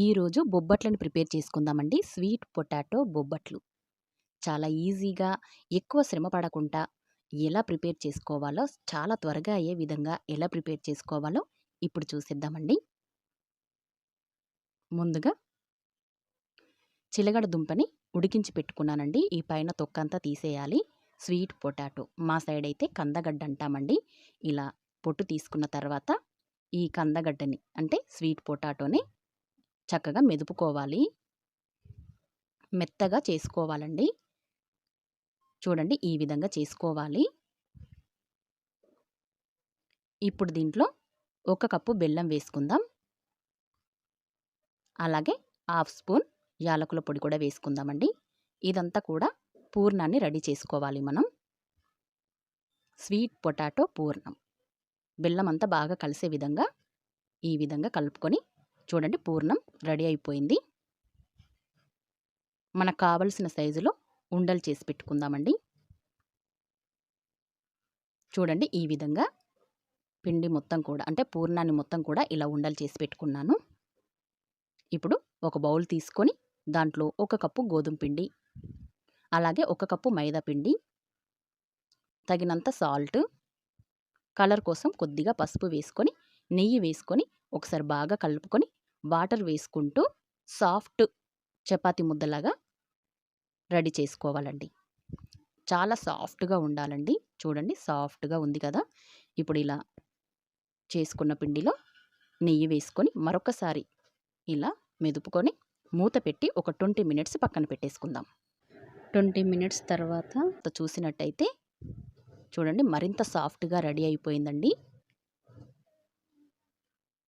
ఈరోజు బొబ్బట్లను ప్రిపేర్ చేసుకుందామండి. Sweet potato బొబ్బట్లు. చాలా ఈజీగా, ఎక్కువ శ్రమ పడకుండా ఎలా ప్రిపేర్ చేసుకోవాలో, చాలా త్వరగా అయ్యే విధంగా ఎలా ప్రిపేర్ చేసుకోవాలో ఇప్పుడు చూసేద్దామండి. ముందుగా చిలగడ దుంపని ఉడికించి పెట్టుకున్నానండి. ఈ పైన తొక్కంతా తీసేయాలి. స్వీట్ పొటాటో మా సైడ్ అయితే కందగడ్డ అంటామండి. ఇలా పొట్టు తీసుకున్న తర్వాత ఈ కందగడ్డని అంటే స్వీట్ పొటాటోని చక్కగా మెదుపుకోవాలి. మెత్తగా చేసుకోవాలండి. చూడండి ఈ విధంగా చేసుకోవాలి. ఇప్పుడు దీంట్లో 1 కప్పు బెల్లం వేసుకుందాం. అలాగే హాఫ్ స్పూన్ యాలకుల పొడి కూడా వేసుకుందామండి. ఇదంతా కూడా పూర్ణాన్ని రెడీ చేసుకోవాలి మనం. స్వీట్ పొటాటో పూర్ణం. బెల్లం అంతా బాగా కలిసే విధంగా ఈ విధంగా కలుపుకొని చూడండి పూర్ణం రెడీ అయిపోయింది. మనకు కావలసిన సైజులో ఉండలు చేసి పెట్టుకుందామండి. చూడండి ఈ విధంగా పిండి మొత్తం కూడా అంటే పూర్ణాన్ని మొత్తం కూడా ఇలా ఉండలు చేసి పెట్టుకున్నాను. ఇప్పుడు ఒక బౌల్ తీసుకొని దాంట్లో 1 కప్పు గోధుమ పిండి, అలాగే 1 కప్పు మైదా పిండి, తగినంత సాల్ట్, కలర్ కోసం కొద్దిగా పసుపు వేసుకొని, నెయ్యి వేసుకొని ఒకసారి బాగా కలుపుకొని వాటర్ వేసుకుంటూ సాఫ్ట్ చపాతీ ముద్దలాగా రెడీ చేసుకోవాలండి. చాలా సాఫ్ట్గా ఉండాలండి. చూడండి సాఫ్ట్గా ఉంది కదా. ఇప్పుడు ఇలా చేసుకున్న పిండిలో నెయ్యి వేసుకొని మరొకసారి ఇలా మెదుపుకొని మూత పెట్టి ఒక 20 మినిట్స్ పక్కన పెట్టేసుకుందాం. 20 మినిట్స్ తర్వాత చూసినట్టయితే చూడండి మరింత సాఫ్ట్గా రెడీ అయిపోయిందండి.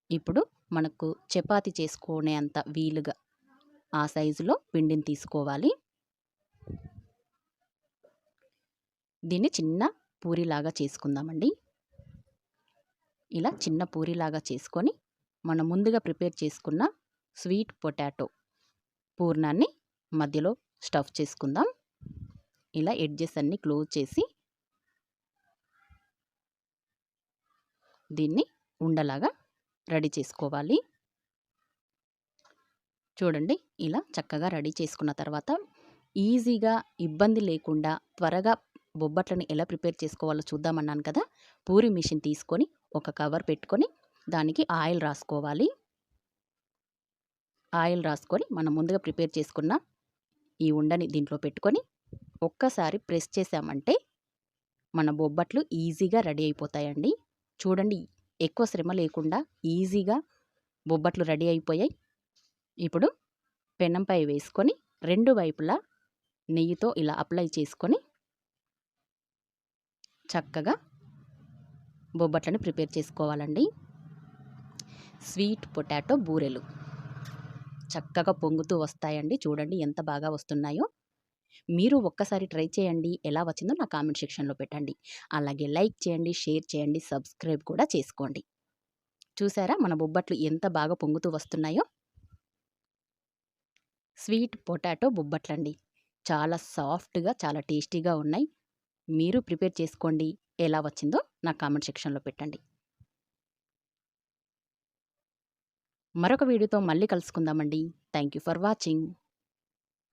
ఇప్పుడు మనకు చపాతీ చేసుకునే అంత వీలుగా ఆ సైజులో పిండిని తీసుకోవాలి. దీన్ని చిన్న పూరిలాగా చేసుకుందామండి. ఇలా చిన్న పూరిలాగా చేసుకొని మనం ముందుగా ప్రిపేర్ చేసుకున్న స్వీట్ పొటాటో పూర్ణాన్ని మధ్యలో స్టఫ్ చేసుకుందాం. ఇలా ఎడ్జెస్ అన్నీ క్లోజ్ చేసి దీన్ని ఉండలాగా రెడీ చేసుకోవాలి. చూడండి ఇలా చక్కగా రెడీ చేసుకున్న తర్వాత ఈజీగా ఇబ్బంది లేకుండా త్వరగా బొబ్బట్లని ఎలా ప్రిపేర్ చేసుకోవాలో చూద్దామన్నాను కదా. పూరి మిషన్ తీసుకొని ఒక కవర్ పెట్టుకొని దానికి ఆయిల్ రాసుకోవాలి. ఆయిల్ రాసుకొని మనం ముందుగా ప్రిపేర్ చేసుకున్న ఈ ఉండని దీంట్లో పెట్టుకొని ఒక్కసారి ప్రెస్ చేసామంటే మన బొబ్బట్లు ఈజీగా రెడీ అయిపోతాయండి. చూడండి ఎక్కువ శ్రమ లేకుండా ఈజీగా బొబ్బట్లు రెడీ అయిపోయాయి. ఇప్పుడు పెనంపై వేసుకొని 2 వైపులా నెయ్యితో ఇలా అప్లై చేసుకొని చక్కగా బొబ్బట్లని ప్రిపేర్ చేసుకోవాలండి. స్వీట్ పొటాటో బూరెలు చక్కగా పొంగుతూ వస్తాయండి. చూడండి ఎంత బాగా వస్తున్నాయో. మీరు ఒక్కసారి ట్రై చేయండి. ఎలా వచ్చిందో నా కామెంట్ సెక్షన్లో పెట్టండి. అలాగే లైక్ చేయండి, షేర్ చేయండి, సబ్స్క్రైబ్ కూడా చేసుకోండి. చూసారా మన బొబ్బట్లు ఎంత బాగా పొంగుతూ వస్తున్నాయో. స్వీట్ పొటాటో బొబ్బట్లండి. చాలా సాఫ్ట్గా, చాలా టేస్టీగా ఉన్నాయి. మీరు ప్రిపేర్ చేసుకోండి. ఎలా వచ్చిందో నా కామెంట్ సెక్షన్లో పెట్టండి. మరొక వీడియోతో మళ్ళీ కలుసుకుందామండి. Thank you for watching.